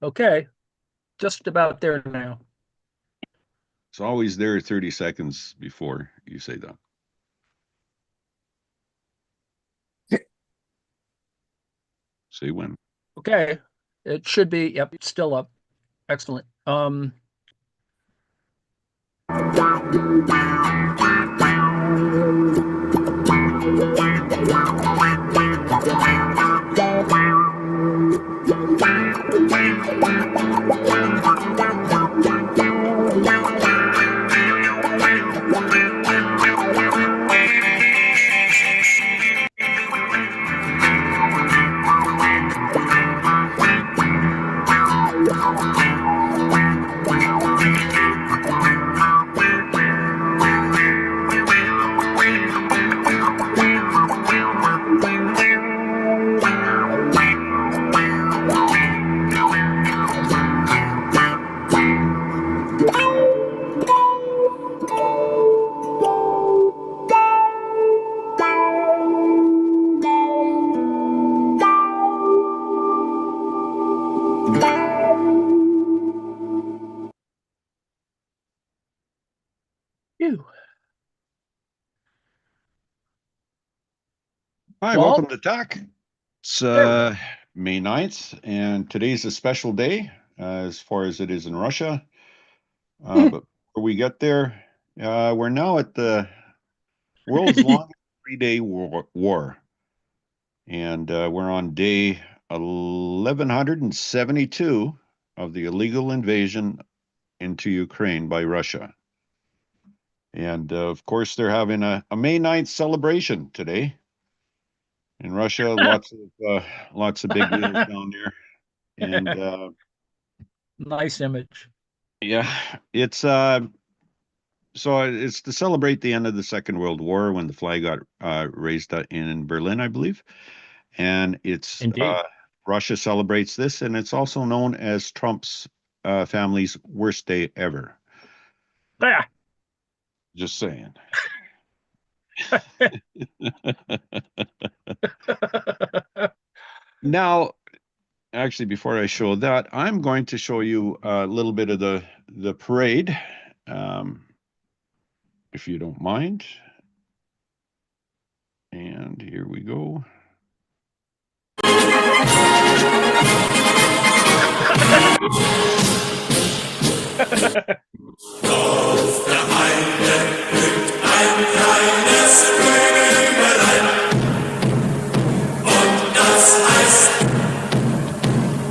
Okay, just about there now. It's always there 30 seconds before you say that. Say when. Okay, it should be. Yep, it's still up. Excellent. Phew. Hi, welcome Walt, to Talk. It's there. May 9th, and today's a special day as far as it is in Russia. But before we get there, we're now at the world's longest 3-day war. And we're on day 1172 of the illegal invasion into Ukraine by Russia. And of course, they're having a May 9th celebration today in Russia. Lots of big wheels down there. And Nice image. yeah, it's so it's to celebrate the end of the Second World War when the flag got raised in Berlin, I believe. And it's Indeed. Russia celebrates this, and it's also known as Trump's family's worst day ever. Ah. Just saying. Now, actually, before I show that, I'm going to show you a little bit of the parade, um, if you don't mind. And here we go. Auf der Heide blüht ein kleines Blümelein und das heißt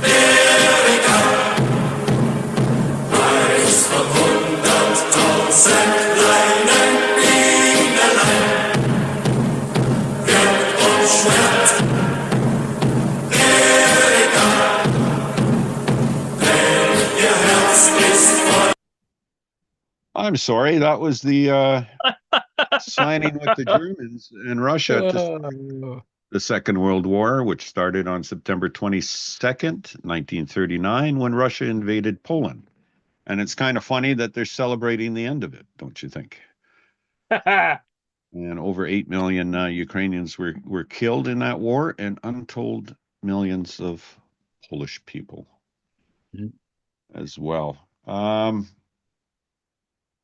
Erika. Eins von 100.000 kleinen Bienelein wirkt und schwärmt Erika, denn ihr Herz ist voll. I'm sorry, that was the signing with the Germans in Russia to start the Second World War, which started on September 22nd, 1939, when Russia invaded Poland. And it's kind of funny that they're celebrating the end of it, don't you think? And over 8 million Ukrainians were killed in that war, and untold millions of Polish people as well.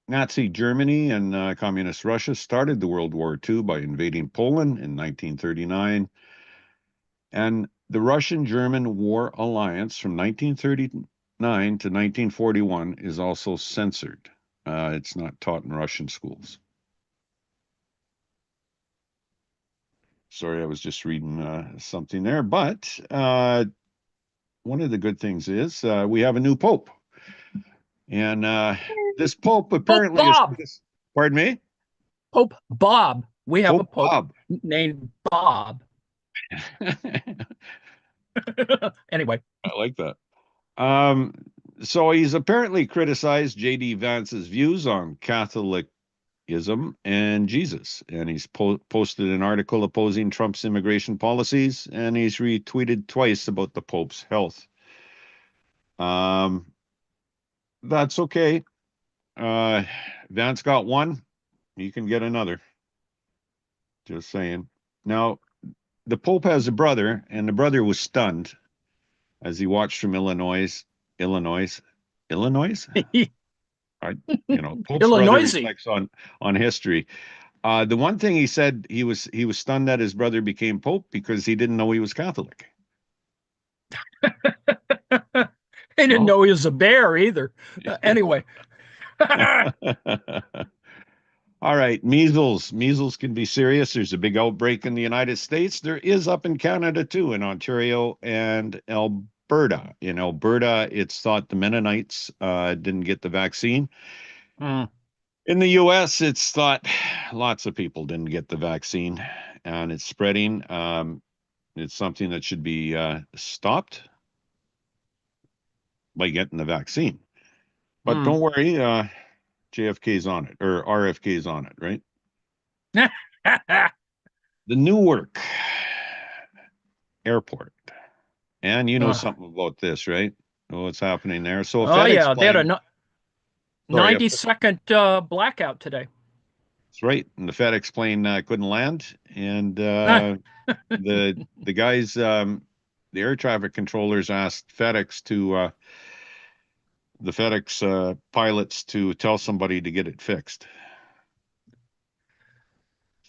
Nazi Germany and Communist Russia started the World War II by invading Poland in 1939. And the Russian-German War Alliance from 1939 to 1941 is also censored. It's not taught in Russian schools. Sorry, I was just reading something there. But one of the good things is we have a new pope. And this pope Pope apparently is... Bob. Pardon me? Pope Bob. We have a Pope pope Bob. named Bob. Anyway. I like that. So he's apparently criticized J.D. Vance's views on Catholicism and Jesus, and he's posted an article opposing Trump's immigration policies, and he's retweeted twice about the Pope's health. That's okay. Vance got one. He can get another. Just saying. Now, the Pope has a brother, and the brother was stunned as he watched from Illinois Illinois. Illinois? Pope's brother Illinois. reflects on history. The one thing he said, he was stunned that his brother became Pope because he didn't know he was Catholic. He didn't No? know he was a bear either. Anyway. All right, measles. Measles can be serious. There's a big outbreak in the United States. There is up in Canada too, in Ontario and Alberta. In Alberta, it's thought the Mennonites didn't get the vaccine. Mm. In the US, it's thought lots of people didn't get the vaccine, and it's spreading. It's something that should be stopped by getting the vaccine. But don't worry, JFK's on it, or RFK's on it, right? The Newark Airport. And you know something about this, right? What's happening there? So oh, FedEx yeah. They had plane, a sorry, 90-second blackout today. that's right. And the FedEx plane couldn't land. And the guys, the air traffic controllers asked the FedEx pilots to tell somebody to get it fixed.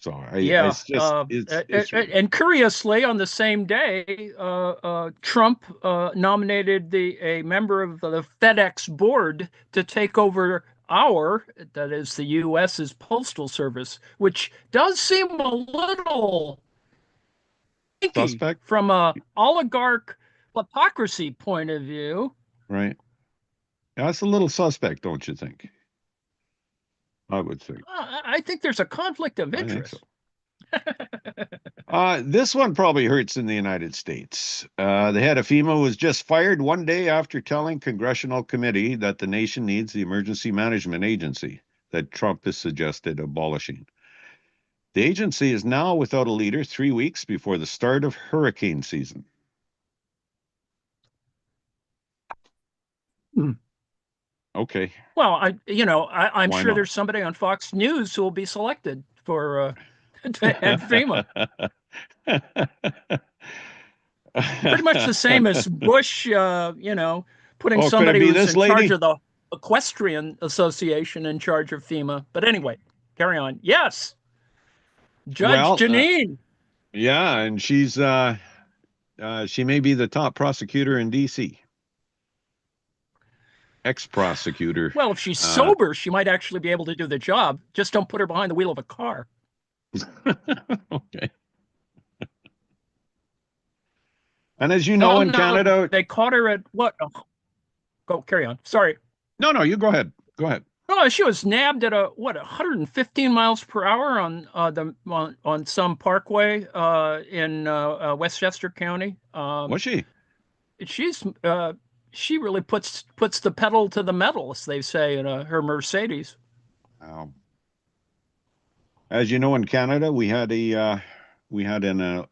So Yeah. it's just it's And curiously, on the same day, Trump nominated a member of the FedEx board to take over that is the U.S.'s postal service, which does seem a little stinky suspect, from a oligarch hypocrisy point of view. right? That's a little suspect, don't you think? I would think. I think there's a conflict of I think interest. so. This one probably hurts in the United States. The head of FEMA was just fired one day after telling congressional committee that the nation needs the emergency management agency that Trump has suggested abolishing. The agency is now without a leader 3 weeks before the start of hurricane season. Hmm. Okay. Well, I'm Why sure not? there's somebody on Fox News who will be selected for to head FEMA. Pretty much the same as Bush, putting Oh, could it somebody be who's this in charge lady? of the Equestrian Association in charge of FEMA. But anyway, carry on. Yes, Judge Well, Janine. yeah, and she may be the top prosecutor in DC. Ex-prosecutor. Well, if she's sober, she might actually be able to do the job. Just don't put her behind the wheel of a car. Okay. And as you know, Well, in no, Canada, they caught her at what? Oh, go carry on. Sorry. no, you go ahead. Go ahead. Oh, she was nabbed at 115 miles per hour on some parkway in Westchester County. Was she? She's she really puts the pedal to the metal, as they say, in her Mercedes. As you know, in Canada, we had an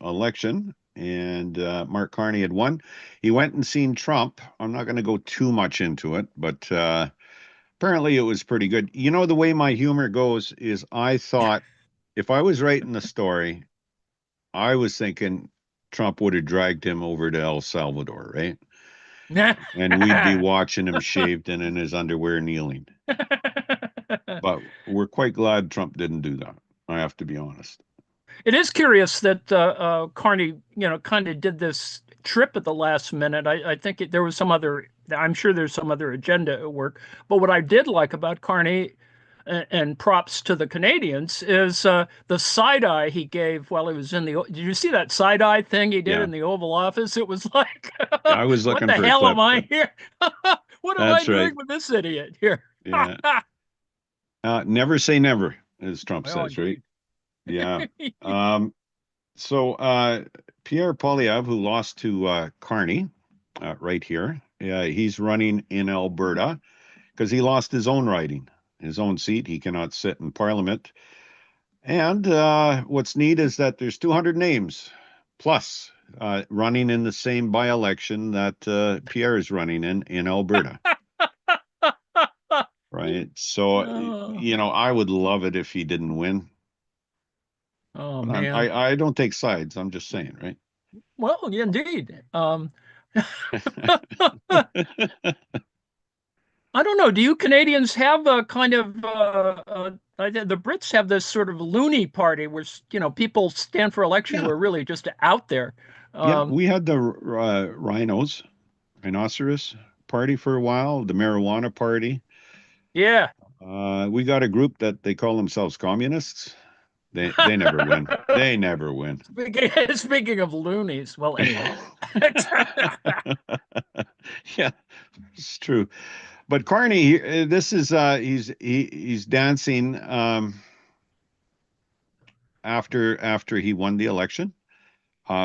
election, and Mark Carney had won. He went and seen Trump. I'm not going to go too much into it, but apparently it was pretty good. You know, the way my humor goes is I thought if I was writing the story, I was thinking Trump would have dragged him over to El Salvador, right? And we'd be watching him shaved and in his underwear kneeling. But we're quite glad Trump didn't do that. I have to be honest. It is curious that Carney, kind of did this trip at the last minute. I think there was some other. I'm sure there's some other agenda at work. But what I did like about Carney, and props to the Canadians, is the side eye he gave while he was in the. Did you see that side eye thing he did in the Oval Office? It was like, I was looking what the for hell a clip, am I here? What am I That's doing right. with this idiot here? Yeah. Never say never, as Trump Well, says, right? Yeah. So Pierre Poilievre, who lost to Carney, right here, he's running in Alberta because he lost his own riding, his own seat. He cannot sit in Parliament. And what's neat is that there's 200 names plus running in the same by-election that Pierre is running in Alberta. Right. So, I would love it if he didn't win. Oh But man. I don't take sides. I'm just saying, right? Well, indeed. I don't know. Do you Canadians have a kind of the Brits have this sort of loony party where people stand for election who Yeah, are really just out there. yeah. Um, We had the rhinoceros party for a while, the marijuana party. yeah. We got a group that they call themselves communists. They never win. They never win. Speaking of loonies, well, anyway. Yeah, it's true. But Carney, this is he's dancing after he won the election,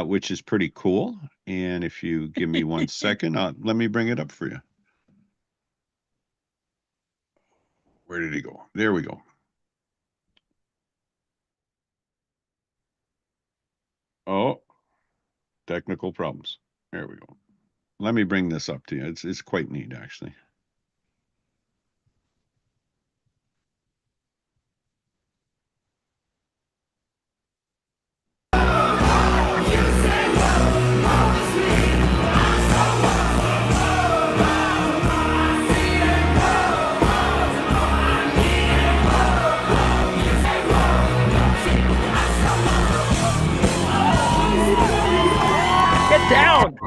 which is pretty cool. And if you give me 1 second, let me bring it up for you. Where did he go? There we go. Oh, technical problems. There we go. Let me bring this up to you. It's quite neat, actually. Get down.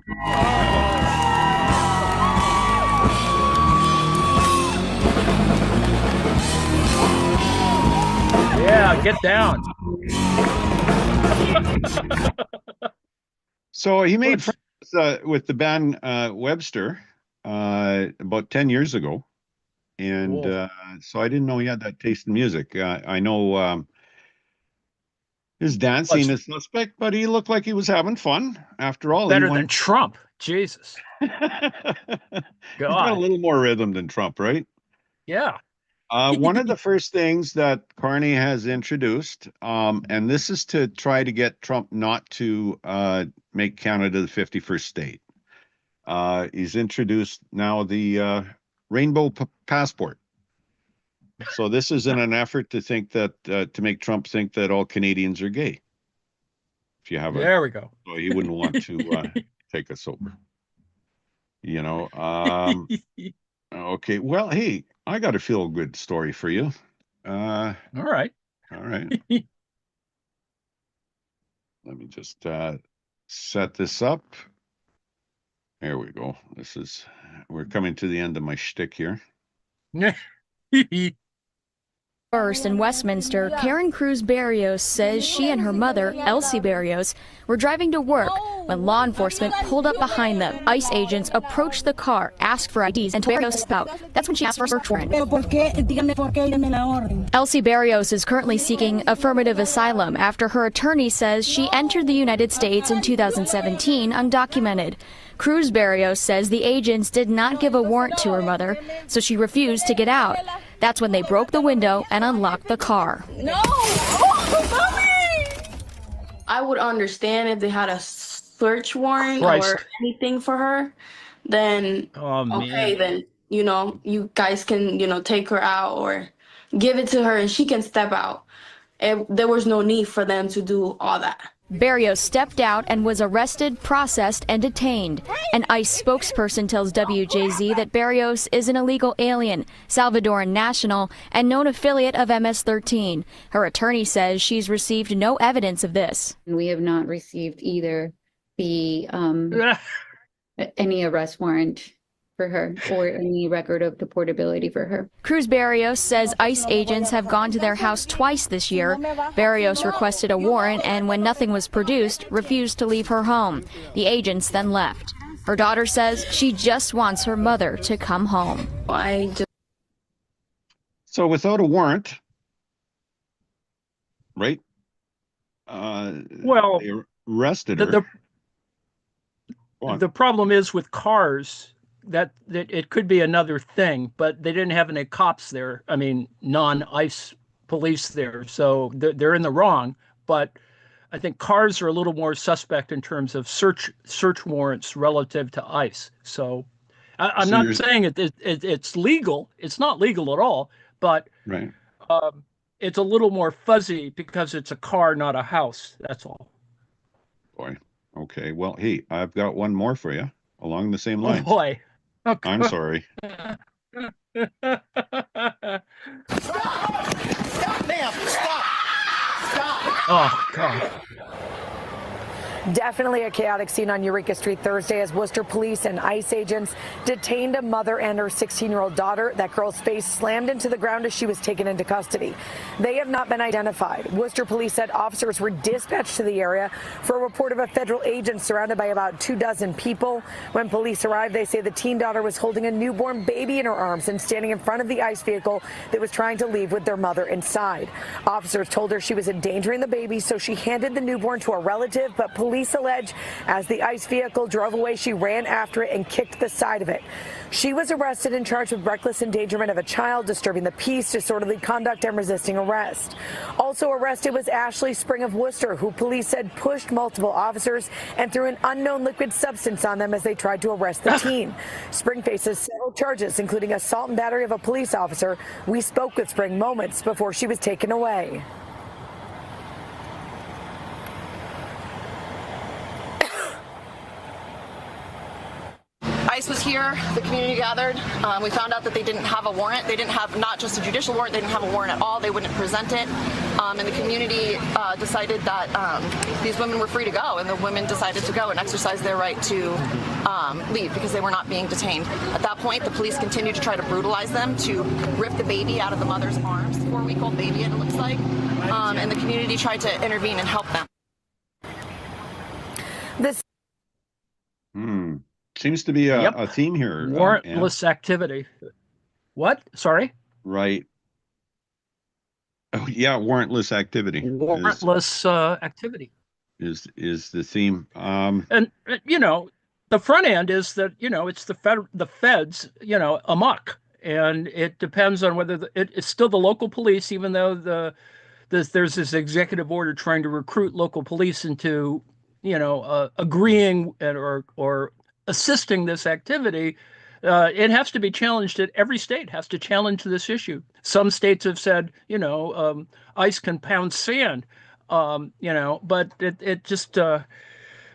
Yeah, get down. So he made friends with the band Webster about 10 years ago. And Cool. so I didn't know he had that taste in music. I know his dancing What's is suspect, but he looked like he was having fun. After all, he better won. than Trump? Jesus. He's got a God. little more rhythm than Trump, right? Yeah. One of the first things that Carney has introduced, and this is to try to get Trump not to make Canada the 51st state. He's introduced now the rainbow passport. So this is in an effort to think that to make Trump think that all Canadians are gay. If you have a, There we go. so he wouldn't want to take us over. You know. Okay. Well, hey, I got a feel good story for you. All right. All right. Let me just set this up. There we go. We're coming to the end of my shtick here. First, in Westminster, Karen Cruz Barrios says she and her mother, Elsie Barrios, were driving to work when law enforcement pulled up behind them. ICE agents approached the car, asked for IDs, and told Barrios out. That's when she asked for a search warrant. Elsie Barrios is currently seeking affirmative asylum after her attorney says she entered the United States in 2017 undocumented. Cruz Barrios says the agents did not give a warrant to her mother, so she refused to get out. That's when they broke the window and unlocked the car. No! Oh, mommy! I would understand if they had a search warrant Christ. or anything for her. Then, Oh, okay, man. then, you guys can, take her out or give it to her and she can step out. There was no need for them to do all that. Barrios stepped out and was arrested, processed, and detained. An ICE spokesperson tells WJZ that Barrios is an illegal alien, Salvadoran national, and known affiliate of MS-13. Her attorney says she's received no evidence of this. We have not received either the any arrest warrant for her or any record of deportability for her. Cruz Barrios says ICE agents have gone to their house twice this year. Barrios requested a warrant and when nothing was produced, refused to leave her home. The agents then left. Her daughter says she just wants her mother to come home. So without a warrant, right? Well, they arrested her. The problem is with cars that it could be another thing, but they didn't have any cops there. I mean, non-ICE police there, so they're in the wrong. But I think cars are a little more suspect in terms of search warrants relative to ICE. So I'm So not you're- saying it's legal. It's not legal at all, but Right. it's a little more fuzzy because it's a car, not a house. That's all. Boy. Okay. Well, hey, I've got one more for you. along the same Oh lines. boy. I'm sorry. Stop, ma'am! Stop! Stop! Oh God. Definitely a chaotic scene on Eureka Street Thursday as Worcester police and ICE agents detained a mother and her 16-year-old daughter. That girl's face slammed into the ground as she was taken into custody. They have not been identified. Worcester police said officers were dispatched to the area for a report of a federal agent surrounded by about 24 people. When police arrived, they say the teen daughter was holding a newborn baby in her arms and standing in front of the ICE vehicle that was trying to leave with their mother inside. Officers told her she was endangering the baby, so she handed the newborn to a relative, but police allege as the ICE vehicle drove away, she ran after it and kicked the side of it. She was arrested and charged with reckless endangerment of a child, disturbing the peace, disorderly conduct, and resisting arrest. Also arrested was Ashley Spring of Worcester, who police said pushed multiple officers and threw an unknown liquid substance on them as they tried to arrest the teen. Spring faces several charges, including assault and battery of a police officer. We spoke with Spring moments before she was taken away. ICE was here, the community gathered. We found out that they didn't have a warrant. They didn't have not just a judicial warrant, they didn't have a warrant at all. They wouldn't present it. And the community decided that these women were free to go, and the women decided to go and exercise their right to leave because they were not being detained. At that point, the police continued to try to brutalize them, to rip the baby out of the mother's arms, 4-week-old baby it looks like, and the community tried to intervene and help them. This Seems to be a theme here. Warrantless activity. What? Sorry? Right. Oh, yeah, warrantless activity. Warrantless activity is the theme. And the front end is that it's the feds amok, and it depends on whether it's still the local police, even though there's this executive order trying to recruit local police into agreeing or assisting this activity. It has to be challenged. Every state has to challenge this issue. Some states have said, ICE can pound sand, but it just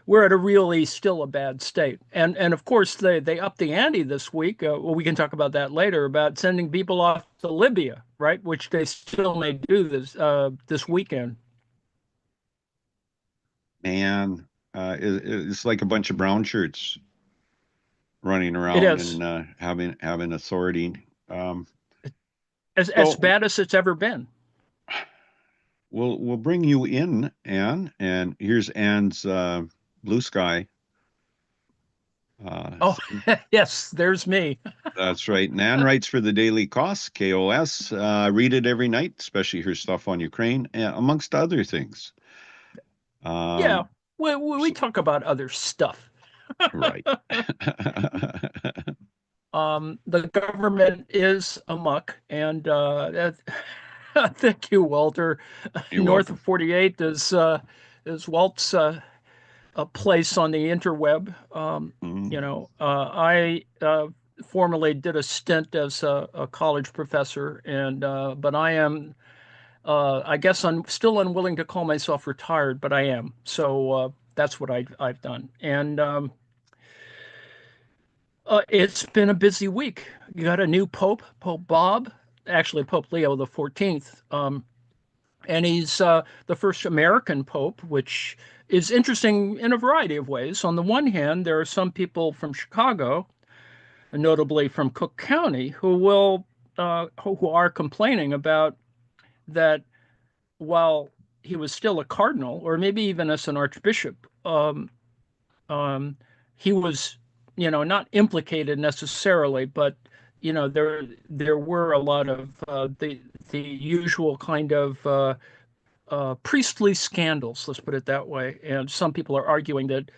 we're at a really still a bad state. And of course they upped the ante this week. Well, we can talk about that later, about sending people off to Libya, right? Which they still may do this weekend. Man, it's like a bunch of brown shirts running around and having authority. As bad as it's ever been. We'll bring you in, Anne, and here's Anne's blue sky. Yes, there's me. That's right. And Anne writes for the Daily KOS. Read it every night, especially her stuff on Ukraine, amongst other things. We talk about other stuff. Right. The government is amok, and thank you, Walter. North of 48 is Walt's a place on the interweb. I formerly did a stint as a college professor, and but I am. I guess I'm still unwilling to call myself retired, but I am. So that's what I've done. And it's been a busy week. You got a new Pope, Pope Bob, actually Pope Leo the 14th. And he's the first American Pope, which is interesting in a variety of ways. On the one hand, there are some people from Chicago, and notably from Cook County, who are complaining about that while he was still a cardinal, or maybe even as an archbishop, he was, not implicated necessarily, but there were a lot of the usual kind of priestly scandals, let's put it that way. And some people are arguing that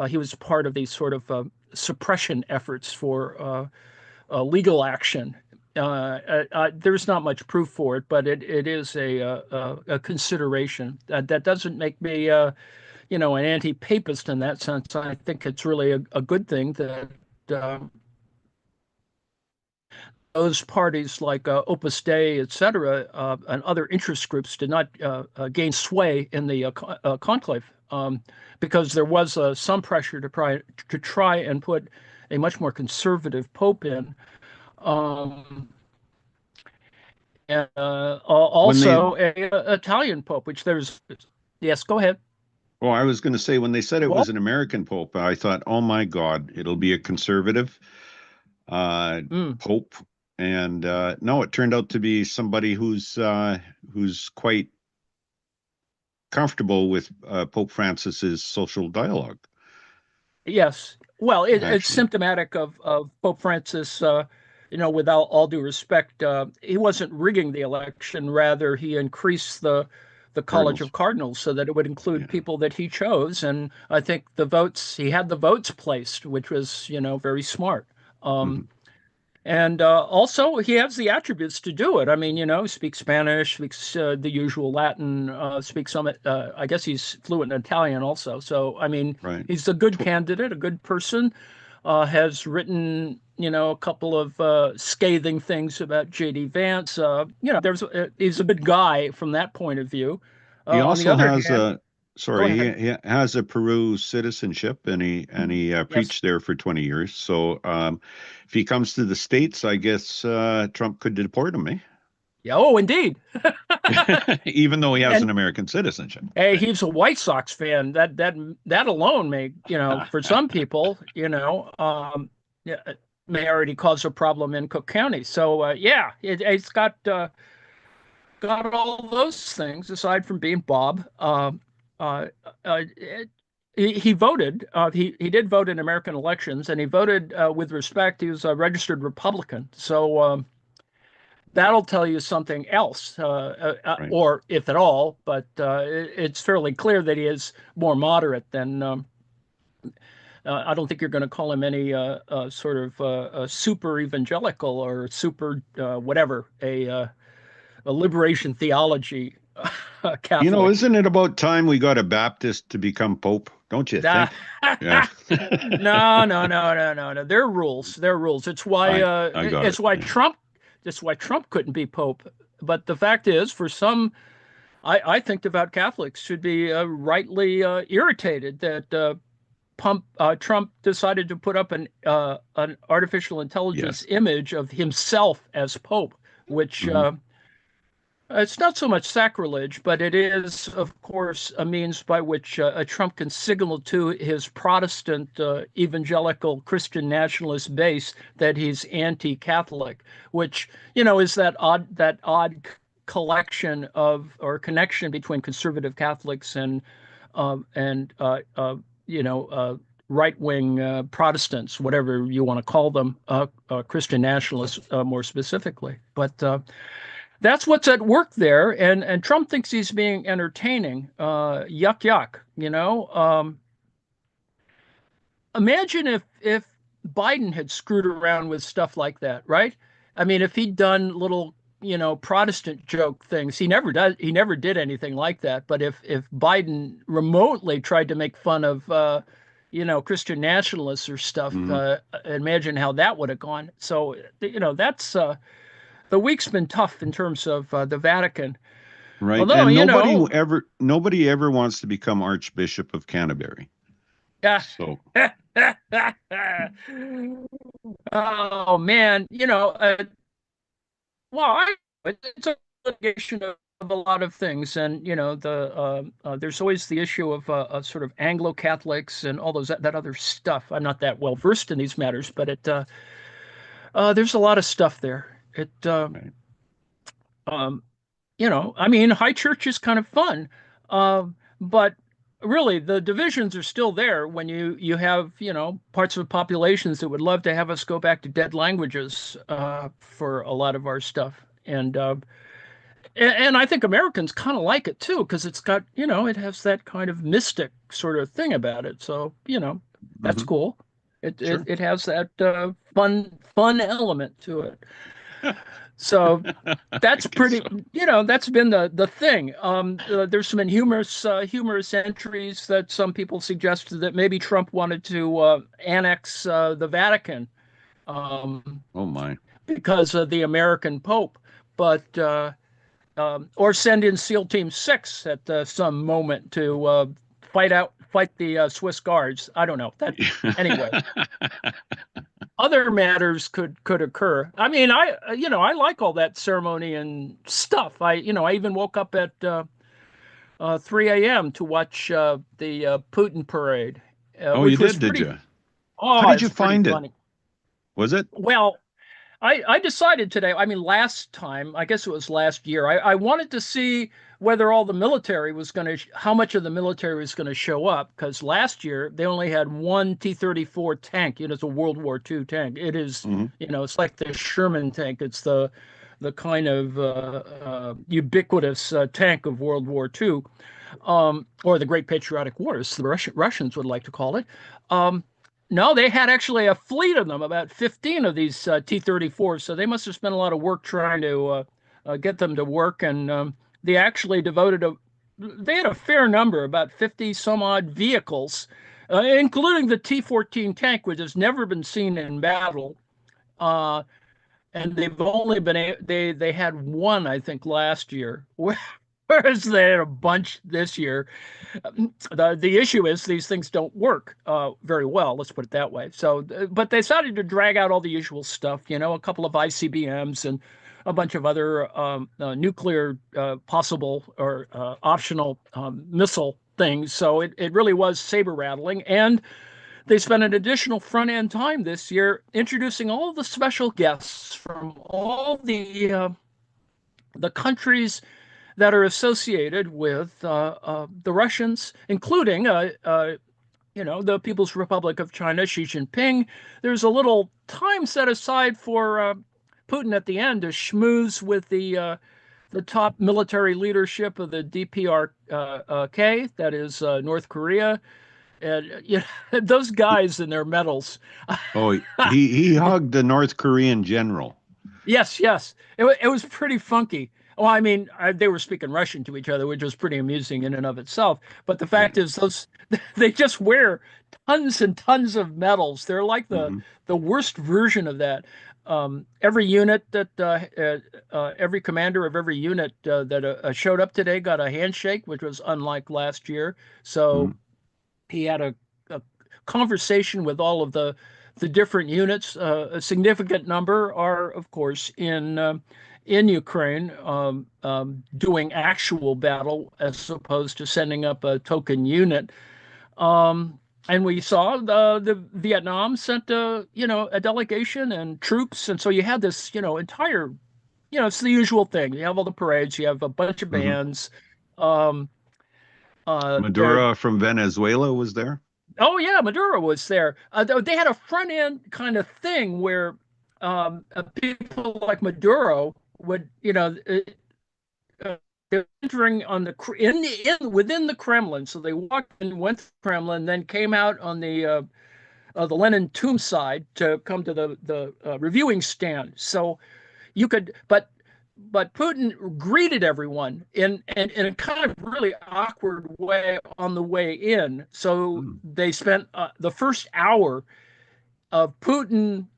he was part of these sort of suppression efforts for legal action. There's not much proof for it, but it is a consideration. That doesn't make me, an anti-papist in that sense. I think it's really a good thing that those parties like Opus Dei, et cetera, and other interest groups did not gain sway in the conclave, because there was some pressure to try and put a much more conservative pope in. Um, and When they, also a Italian pope, which there's. Yes, go ahead. well, I was going to say when they said it Well, was an American pope, I thought, oh my God, it'll be a conservative mm, pope, and no, it turned out to be somebody who's quite comfortable with Pope Francis's social dialogue. yes. Well, it's Actually, symptomatic of Pope Francis. Without all due respect, he wasn't rigging the election. Rather, he increased the College Cardinals, of Cardinals so that it would include yeah. people that he chose. And I think he had the votes placed, which was, very smart. Um, Hmm. And also, he has the attributes to do it. I mean, speaks Spanish, speaks the usual Latin, speaks some, I guess he's fluent in Italian also. So, I mean, Right. he's a good candidate, a good person, has written, a couple of scathing things about J.D. Vance. He's a good guy from that point of view. He On the also other has hand, a go sorry, ahead. he has a Peru citizenship, and he Yes. preached there for 20 years. So if he comes to the States, I guess Trump could deport him, eh? Yeah. Oh, indeed. Even though he has And an American citizenship, hey, right? he's a White Sox fan. That alone may, for some people, yeah, may already cause a problem in Cook County. So yeah, it's got all those things aside from being Bob. Uh, he voted. He did vote in American elections, and he voted with respect. He was a registered Republican. So. That'll tell you something else, Right. or if at all, but it's fairly clear that he is more moderate than. I don't think you're going to call him any sort of super evangelical or super whatever, a liberation theology Catholic. Isn't it about time we got a Baptist to become Pope? Don't you Nah. think? Yeah. No, no, no, no, no, no. There are rules. There are rules. I got it. Yeah. It's why Trump couldn't be Pope. But the fact is, for some, I think devout Catholics should be rightly irritated that Trump decided to put up an artificial intelligence Yes. image of himself as Pope, which Hmm. it's not so much sacrilege, but it is, of course, a means by which Trump can signal to his Protestant evangelical Christian nationalist base that he's anti-Catholic, which is that odd collection of or connection between conservative Catholics and right-wing Protestants, whatever you want to call them, Christian nationalists more specifically, but. That's what's at work there, and Trump thinks he's being entertaining. Yuck, yuck. Imagine if Biden had screwed around with stuff like that, right? I mean, if he'd done little, Protestant joke things, he never does. He never did anything like that. But if Biden remotely tried to make fun of, Christian nationalists or stuff, Hmm. imagine how that would have gone. So, that's. The week's been tough in terms of the Vatican. Right. Although, And nobody ever wants to become Archbishop of Canterbury. uh, So, oh man, well, it's a litigation of a lot of things, and there's always the issue of sort of Anglo Catholics and all that other stuff. I'm not that well versed in these matters, but there's a lot of stuff there. It right. um, I mean, high church is kind of fun, but really the divisions are still there when you have parts of populations that would love to have us go back to dead languages for a lot of our stuff, and I think Americans kind of like it too because it's got it has that kind of mystic sort of thing about it. So that's Hmm. cool. It it, Sure. it has that fun element to it. So I that's guess pretty, so. that's been the thing. There's some humorous entries that some people suggested that maybe Trump wanted to annex the Vatican. Um, Oh my. because of the American Pope, but or send in SEAL Team 6 at some moment to fight the Swiss Guards. I don't know that anyway. Other matters could occur. I mean, I like all that ceremony and stuff. I even woke up at 3 a.m. to watch the Putin parade, Oh, you which was did pretty. you? How Oh, did you it's pretty find it? funny. Was it? Well, I decided today, I mean, last time, I guess it was last year, I wanted to see whether all the military was going to, how much of the military was going to show up, because last year they only had one T-34 tank. It's a World War II tank. It is, Mhm. it's like the Sherman tank. It's the kind of ubiquitous tank of World War II, or the Great Patriotic War, as the Russians would like to call it. Um, no, they had actually a fleet of them, about 15 of these T-34s. So they must have spent a lot of work trying to get them to work. And they actually they had a fair number, about 50 some odd vehicles, including the T-14 tank, which has never been seen in battle. Uh, and they've only they had one, I think, last year, whereas they had a bunch this year. The issue is these things don't work very well. Let's put it that way. So, but they decided to drag out all the usual stuff. A couple of ICBMs and a bunch of other nuclear possible or optional missile things. So it really was saber rattling, and they spent an additional front end time this year introducing all the special guests from all the countries that are associated with the Russians, including, the People's Republic of China, Xi Jinping. There's a little time set aside for Putin at the end to schmooze with the top military leadership of the DPRK, that is North Korea, and those guys in their medals. Oh, he hugged the North Korean general. Yes, yes. It was pretty funky. Well, I mean, they were speaking Russian to each other, which was pretty amusing in and of itself. But the fact is, they just wear tons and tons of medals. They're like Mhm. the worst version of that. Every unit every commander of every unit that showed up today got a handshake, which was unlike last year. So Mhm. he had a conversation with all of the different units. A significant number are, of course, in Ukraine, doing actual battle as opposed to sending up a token unit. And we saw the Vietnam sent a delegation and troops, and so you had this entire it's the usual thing. You have all the parades, you have a bunch of Mhm. bands. Um, there Maduro from Venezuela was there. Oh yeah, Maduro was there. They had a front end kind of thing where people like Maduro would, they're entering on in within the Kremlin. So they walked in, went to the Kremlin, then came out on the Lenin tomb side to come to the reviewing stand. So you could, but Putin greeted everyone in a kind of really awkward way on the way in. So Mm. they spent the first hour of Putin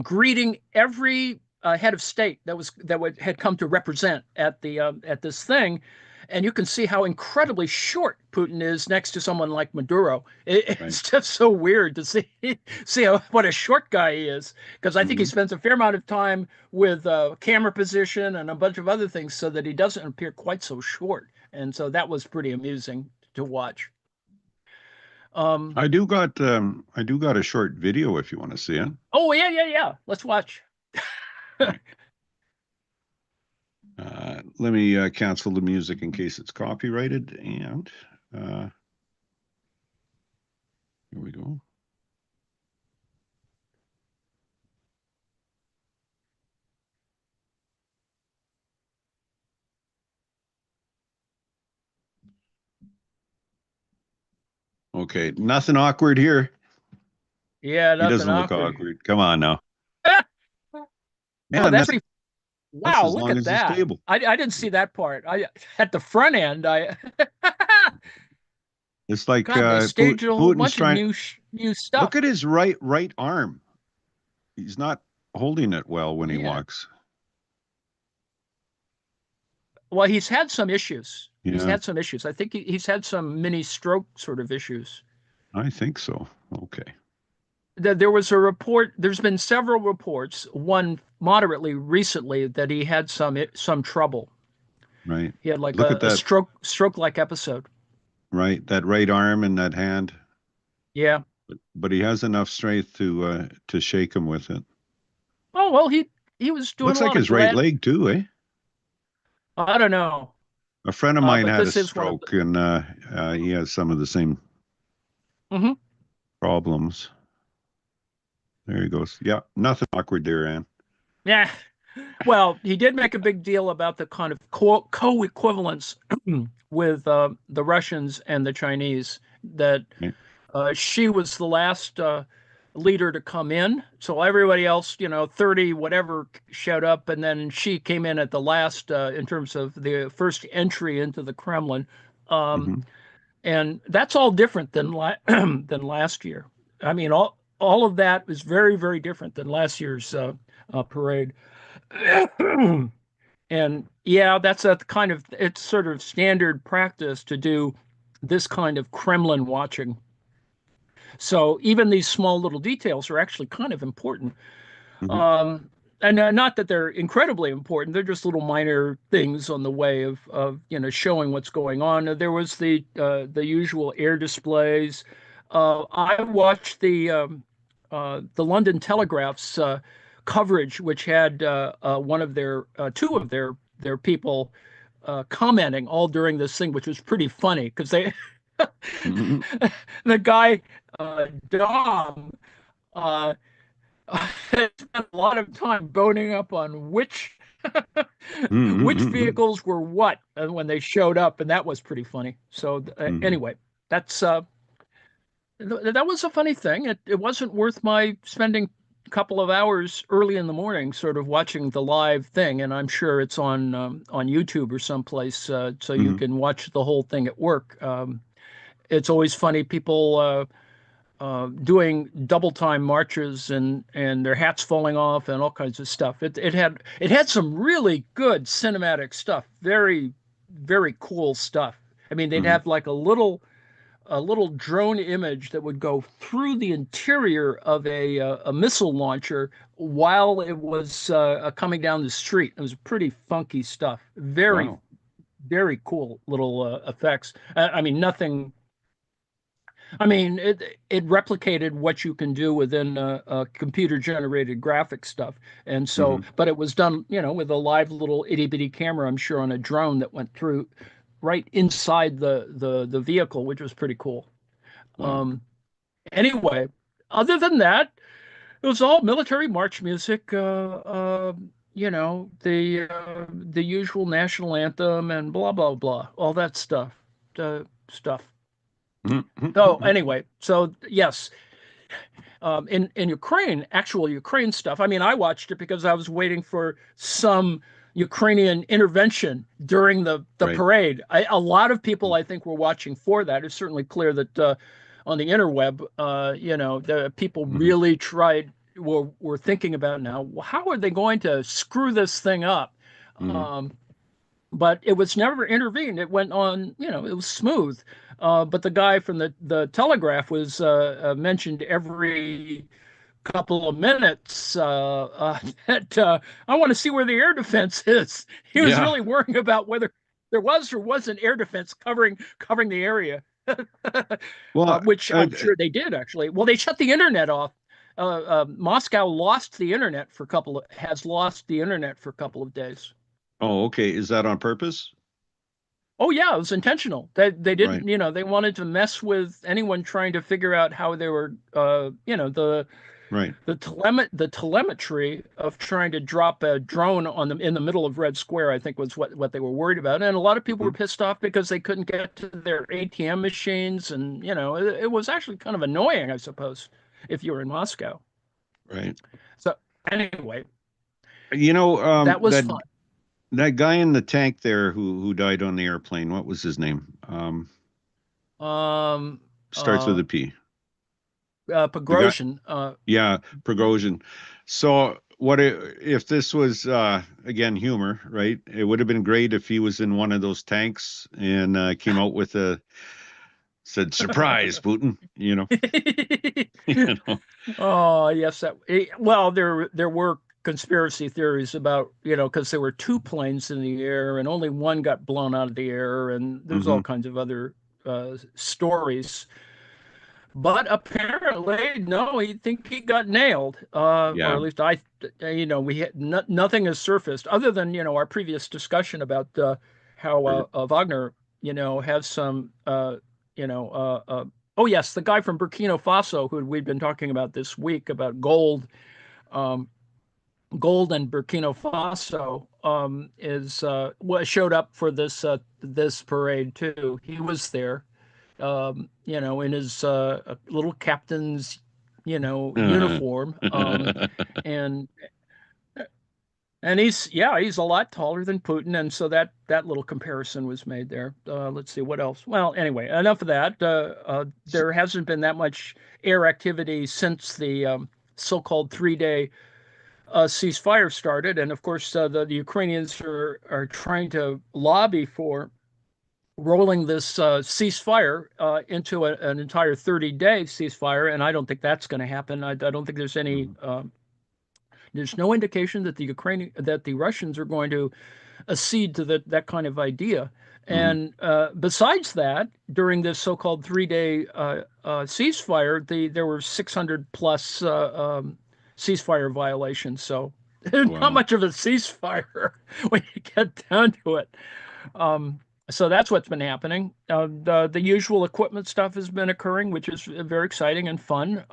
greeting every head of state had come to represent at this thing, and you can see how incredibly short Putin is next to someone like Maduro. It's Right. just so weird to see what a short guy he is, because I think he Mhm. spends a fair amount of time with camera position and a bunch of other things so that he doesn't appear quite so short. And so that was pretty amusing to watch. Um, I do got a short video if you want to see it. oh yeah, yeah, yeah. Let's watch. Let me cancel the music in case it's copyrighted, and here we go. Okay, nothing awkward here. Yeah, He nothing doesn't look awkward. awkward. Come on now. Oh, Man, that's pretty. that's Wow, as look long at as this that. table. I didn't see that part. I at the front end. I It's like God, they staged a whole Putin's bunch of trying. new Look stuff. at his right arm. He's not holding it well when he Yeah. walks. Well, he's had some issues. He's Yeah, had some issues. I think he's had some mini stroke sort of issues. I think so. Okay. There was a report. There's been several reports. One moderately recently that he had some trouble. Right. He had like Look at a that. stroke-like episode. Right. That right arm and that hand. Yeah. But he has enough strength to shake him with it. Oh well, he was doing Looks a like lot of his right glad. leg too, eh? I don't know, A friend of mine but had a this is one of stroke, and he has some of the same the. Mhm. problems. There he goes. Yeah, nothing awkward there, Ann. Yeah. Well, he did make a big deal about the kind of co-equivalence with the Russians and the Chinese, that Right. she was the last leader to come in. So everybody else, 30 whatever showed up, and then she came in at the last in terms of the first entry into the Kremlin. Um, Hmm. and that's all different than than last year. I mean, all of that is very, very different than last year's parade. And yeah, that's a kind of it's sort of standard practice to do this kind of Kremlin watching. So even these small little details are actually kind of important. Hmm. And not that they're incredibly important; they're just little minor things on the way of showing what's going on. There was the usual air displays. I watched the London Telegraph's coverage, which had one of their two of their people commenting all during this thing, which was pretty funny because they Hmm. the guy Dom uh, spent a lot of time boning up on which Hmm. vehicles were what when they showed up, and that was pretty funny. So Hmm. anyway, that's that was a funny thing. It wasn't worth my spending a couple of hours early in the morning, sort of watching the live thing. And I'm sure it's on YouTube or someplace, so you Hmm. can watch the whole thing at work. It's always funny people doing double time marches and their hats falling off and all kinds of stuff. It had some really good cinematic stuff. Very very cool stuff. I mean, they'd Hmm. have like a little drone image that would go through the interior of a missile launcher while it was coming down the street. It was pretty funky stuff. Very Wow. very cool little effects. I mean, nothing. I mean, it replicated what you can do within computer generated graphic stuff, and so, Hmm. but it was done, with a live little itty bitty camera, I'm sure, on a drone that went through right inside the vehicle, which was pretty cool. Wow. Um, Anyway, other than that, it was all military march music. The usual national anthem and blah blah blah, all that stuff. So Hmm. anyway, so yes, in Ukraine, actual Ukraine stuff. I mean, I watched it because I was waiting for some Ukrainian intervention during the Right. parade. A lot of people, I think, were watching for that. It's certainly clear that on the interweb, the people Hmm. really were thinking about now, well, how are they going to screw this thing up? Hmm. Um, but it was never intervened. It went on, it was smooth. But the guy from the Telegraph was mentioned every couple of minutes that I want to see where the air defense is. He was Yeah. really worrying about whether there was or wasn't air defense covering the area, Well, which I'm sure they did actually. Well, they shut the internet off. Moscow has lost the internet for a couple of days. oh, okay. Is that on purpose? Oh yeah, it was intentional. They Right. didn't, they wanted to mess with anyone trying to figure out how they were, Right. the telemetry of trying to drop a drone in the middle of Red Square. I think was what they were worried about, and a lot of people were Hmm. pissed off because they couldn't get to their ATM machines, and it was actually kind of annoying, I suppose, if you were in Moscow. Right. So anyway, You know, that was fun. that guy in the tank there who died on the airplane, what was his name? Um, Starts with uh, a P. The guy, Pogorosian. yeah, Prigozhin. So If this was again humor, right? It would have been great if he was in one of those tanks and came out with said surprise, Putin. You know. Oh, yes. Well, there were conspiracy theories about, because there were two planes in the air and only one got blown out of the air, and there's all Hmm. kinds of other stories. But apparently, no, he think he got nailed, or Yeah. at least we had nothing has surfaced other than our previous discussion about how Wagner, has some, you know, oh yes, the guy from Burkina Faso who we've been talking about this week about gold, um, gold and Burkina Faso is showed up for this parade too. He was there, in his little captain's, uniform. And he's a lot taller than Putin, and so that little comparison was made there. Let's see what else. Well, anyway, enough of that. There hasn't been that much air activity since the so-called 3-day ceasefire started, and of course, the Ukrainians are trying to lobby for rolling this ceasefire into an entire 30-day ceasefire, and I don't think that's going to happen. I don't think there's any. There's no indication that the Russians are going to accede to that kind of idea. And besides that, during this so-called 3-day ceasefire, there were 600 plus ceasefire violations. So Wow. not much of a ceasefire when you get down to it. So that's what's been happening. The usual equipment stuff has been occurring, which is very exciting and fun.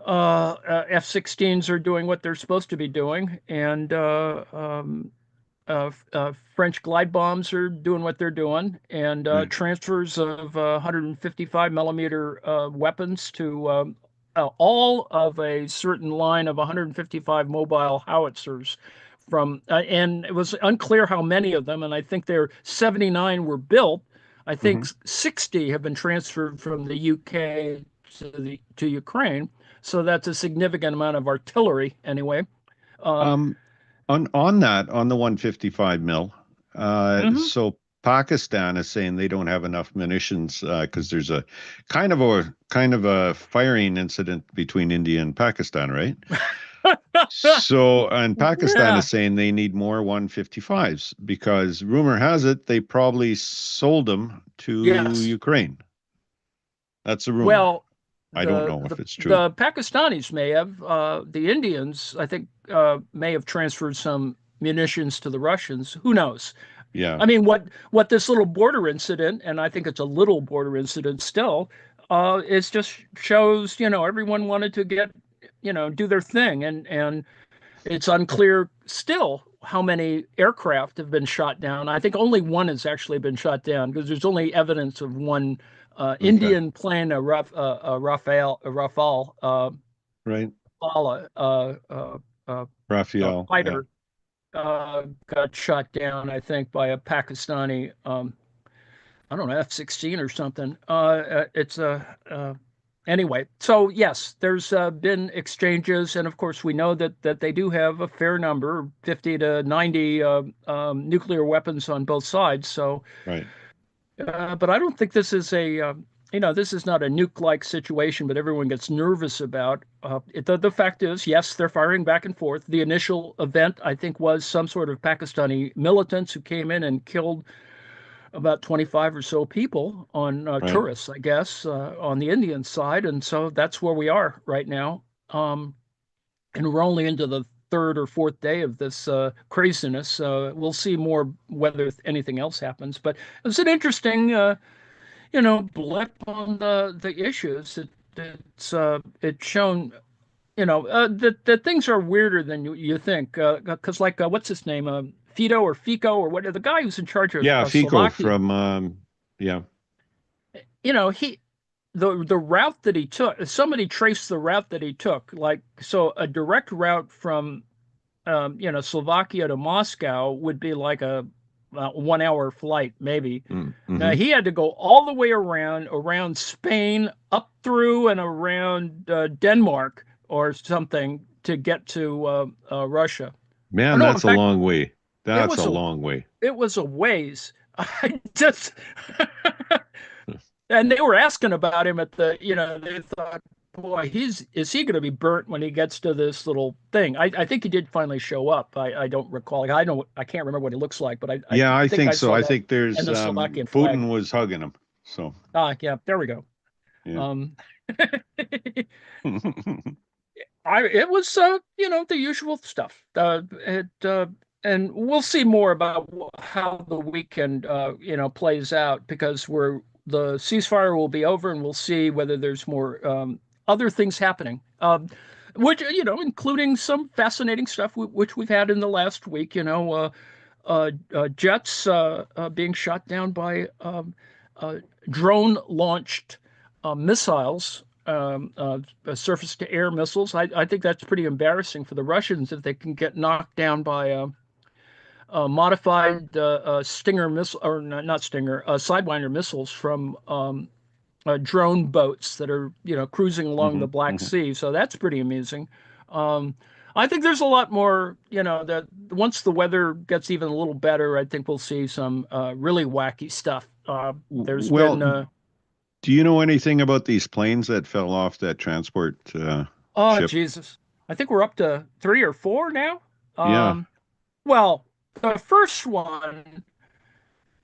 F-16s are doing what they're supposed to be doing, and French glide bombs are doing what they're doing, and transfers of 155 millimeter weapons to all of a certain line of 155 mobile howitzers and it was unclear how many of them, and I think 79 were built. I think 60 have been transferred from the UK to Ukraine, so that's a significant amount of artillery anyway. On the 155 mil, so Pakistan is saying they don't have enough munitions because there's a kind of a firing incident between India and Pakistan, right? So, and Pakistan is saying they need more 155s because rumor has it they probably sold them to Ukraine. That's a rumor. Well, I don't know if it's true. The Pakistanis may have. The Indians, I think, may have transferred some munitions to the Russians. Who knows? Yeah. I mean, what this little border incident, and I think it's a little border incident still, it just shows, everyone wanted to get, do their thing. And it's unclear still how many aircraft have been shot down. I think only one has actually been shot down because there's only evidence of one Indian plane, a Rafale, right? Rafale fighter got shot down, I think, by a Pakistani, I don't know, F-16 or something. Anyway, so yes, there's been exchanges, and of course we know that they do have a fair number, 50 to 90 nuclear weapons on both sides. So, right. But I don't think this is this is not a nuke-like situation, but everyone gets nervous about. The fact is, yes, they're firing back and forth. The initial event, I think, was some sort of Pakistani militants who came in and killed about 25 or so people on tourists, I guess, on the Indian side. And so that's where we are right now. And we're only into the third or fourth day of this craziness. We'll see more whether anything else happens. But it was an interesting, blip on the issues. It's shown, that things are weirder than you think. Because what's his name? Fico or what? The guy who's in charge of Fico Slovakia. from The route that he took. Somebody traced the route that he took. So a direct route from Slovakia to Moscow would be like a 1 hour flight, maybe. Now he had to go all the way around Spain, up through and around Denmark or something to get to Russia. Man, No, in that's a fact, long way. it That's was a a long way. it was a ways. I just and they were asking about him at the, they thought, boy, is he going to be burnt when he gets to this little thing? I think he did finally show up. I don't recall. Like, I can't remember what he looks like, but I Yeah, I think think I so. saw I that think there's and the Slovakian flag. Putin was hugging him. So Yeah, there we go. yeah. Um, it was the usual stuff. And we'll see more about how the weekend plays out, because the ceasefire will be over, and we'll see whether there's more other things happening. Which including some fascinating stuff which we've had in the last week. Jets being shot down by drone launched missiles, surface to air missiles. I think that's pretty embarrassing for the Russians if they can get knocked down by modified Stinger missile, or not Stinger, Sidewinder missiles from drone boats that are cruising along the Black Sea. So that's pretty amusing. Um, I think there's a lot more, that once the weather gets even a little better, I think we'll see some really wacky stuff. There's Well, been do you know anything about these planes that fell off that transport oh, ship? Jesus. I think we're up to 3 or 4 now. Yeah. Well, the first one,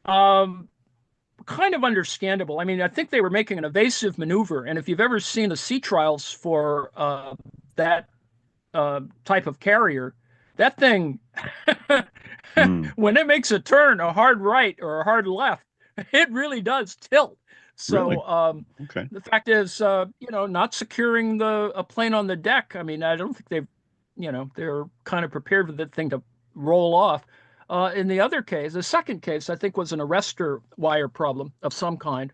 um, kind of understandable. I mean, I think they were making an evasive maneuver, and if you've ever seen the sea trials for that type of carrier, that thing, Mm, when it makes a turn, a hard right or a hard left, it really does tilt. really? So Okay. the fact is, not securing a plane on the deck. I mean, I don't think they're kind of prepared for the thing to roll off. In the other case, the second case, I think, was an arrestor wire problem of some kind,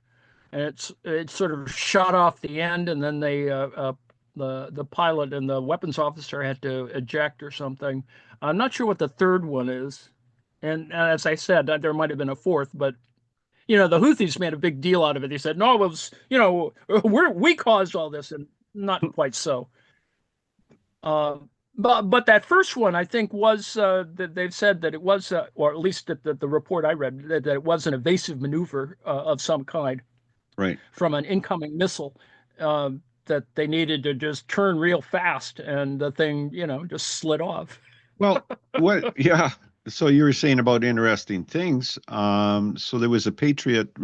and it sort of shot off the end, and then the pilot and the weapons officer had to eject or something. I'm not sure what the third one is, and as I said, there might have been a fourth, but the Houthis made a big deal out of it. They said, no, it was, we caused all this, and not quite so. But that first one, I think, was that they've said that it was, or at least the report I read, that it was an evasive maneuver of some kind Right. from an incoming missile, that they needed to just turn real fast, and the thing, just slid off. Well, yeah. So you were saying about interesting things. So there was a Patriot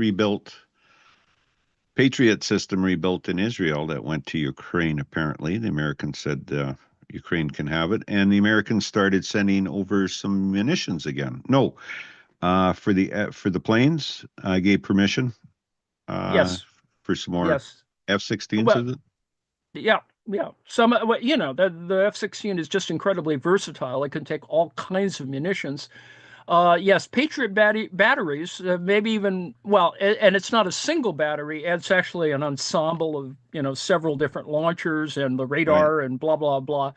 system rebuilt in Israel that went to Ukraine, apparently. The Americans said Ukraine can have it. And the Americans started sending over some munitions again. No, for the planes, gave permission Yes, for some more yes. F-16s, Well, is it? yeah, yeah. The F-16 is just incredibly versatile. It can take all kinds of munitions. Yes, Patriot batteries, maybe even, well, and it's not a single battery. It's actually an ensemble of, several different launchers and the Right. radar and blah, blah, blah.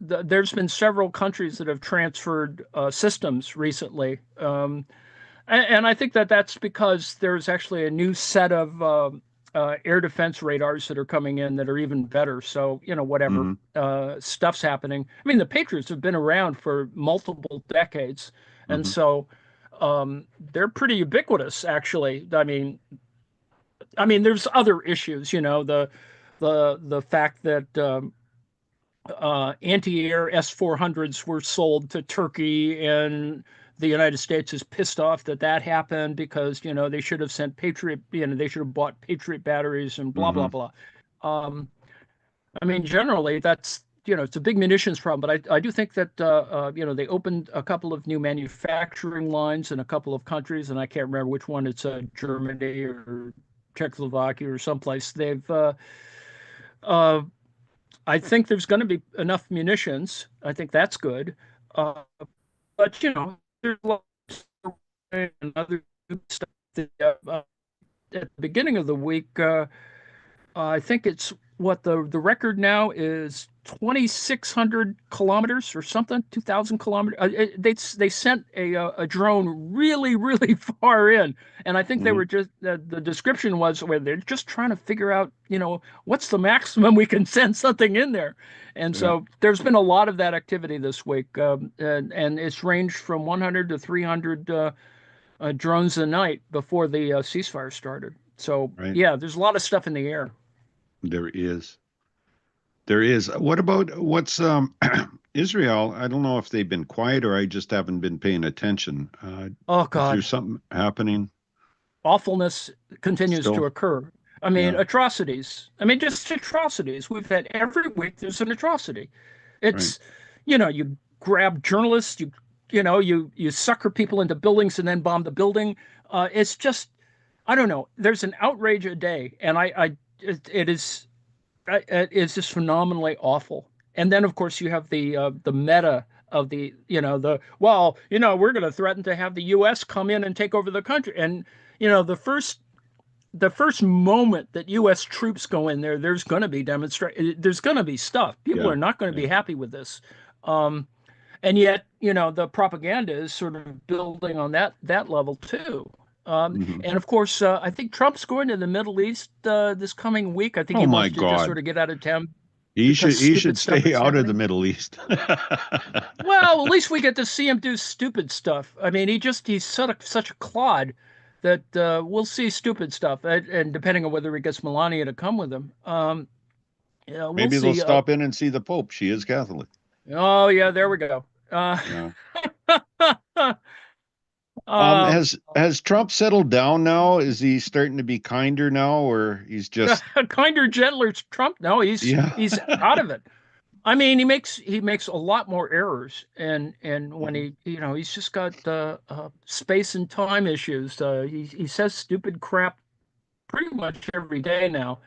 There's been several countries that have transferred systems recently. And I think that's because there's actually a new set of air defense radars that are coming in that are even better. So, whatever Hmm. stuff's happening. I mean, the Patriots have been around for multiple decades, and Hmm. so they're pretty ubiquitous, actually. I mean, there's other issues, the fact that anti-air S-400s were sold to Turkey, and the United States is pissed off that happened, because they should have sent Patriot, they should have bought Patriot batteries and blah blah Hmm. blah. Um, I mean, generally that's it's a big munitions problem, but I do think that they opened a couple of new manufacturing lines in a couple of countries, and I can't remember which one. It's Germany or Czechoslovakia or someplace. Uh, I think there's going to be enough munitions. I think that's good. Uh, but there's a lot of and other stuff that, at the beginning of the week, I think it's what the record now is 2,600 kilometers or something, 2,000 kilometers. They sent a drone really, really far in, and I think they Mhm. were just the description was where they're just trying to figure out, what's the maximum we can send something in there. And Yeah, so there's been a lot of that activity this week, and it's ranged from 100 to 300 drones a night before the ceasefire started. So right. yeah, there's a lot of stuff in the air. There is. There is. What about what's Israel? I don't know if they've been quiet or I just haven't been paying attention. Oh Is there God, something happening awfulness continues to still? occur. I mean, Yeah, atrocities. I mean, just atrocities. We've had every week there's an atrocity. right. It's, you grab journalists, you sucker people into buildings and then bomb the building. It's just, I don't know. There's an outrage a day, and it's just phenomenally awful. And then, of course, you have the meta of we're going to threaten to have the U.S. come in and take over the country. And the first moment that U.S. troops go in there, there's going to be demonstrate. There's going to be stuff. People Yeah, are not going to yeah. be happy with this. Um, and yet, the propaganda is sort of building on that level too. Hmm. And of course, I think Trump's going to the Middle East this coming week. I think he Oh my wants to just God. sort of get out of town He because should stupid stuff stay is out of the happening. Middle East. Well, at least we get to see him do stupid stuff. I mean, he's such a clod that we'll see stupid stuff, and depending on whether he gets Melania to come with him, yeah, we'll Maybe they'll see. stop in and see the Pope. She is Catholic. Oh yeah, there we go. Yeah. Um, Has Trump settled down now? Is he starting to be kinder now, or he's just kinder, gentler Trump. No, he's yeah? he's out of it. I mean, he makes a lot more errors, and when Mhm. he's just got space and time issues. He says stupid crap pretty much every day now.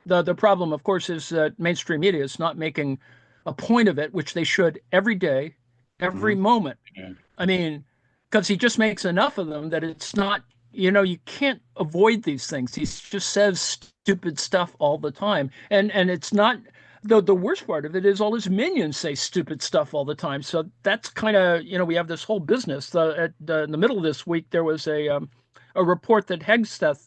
The problem, of course, is that mainstream media is not making a point of it, which they should every day, every Mhm. moment. Yeah. I mean, because he just makes enough of them that it's not, you can't avoid these things. He just says stupid stuff all the time. And it's not the worst part of it is all his minions say stupid stuff all the time. So that's kind of, we have this whole business. In the middle of this week, there was a report that Hegseth,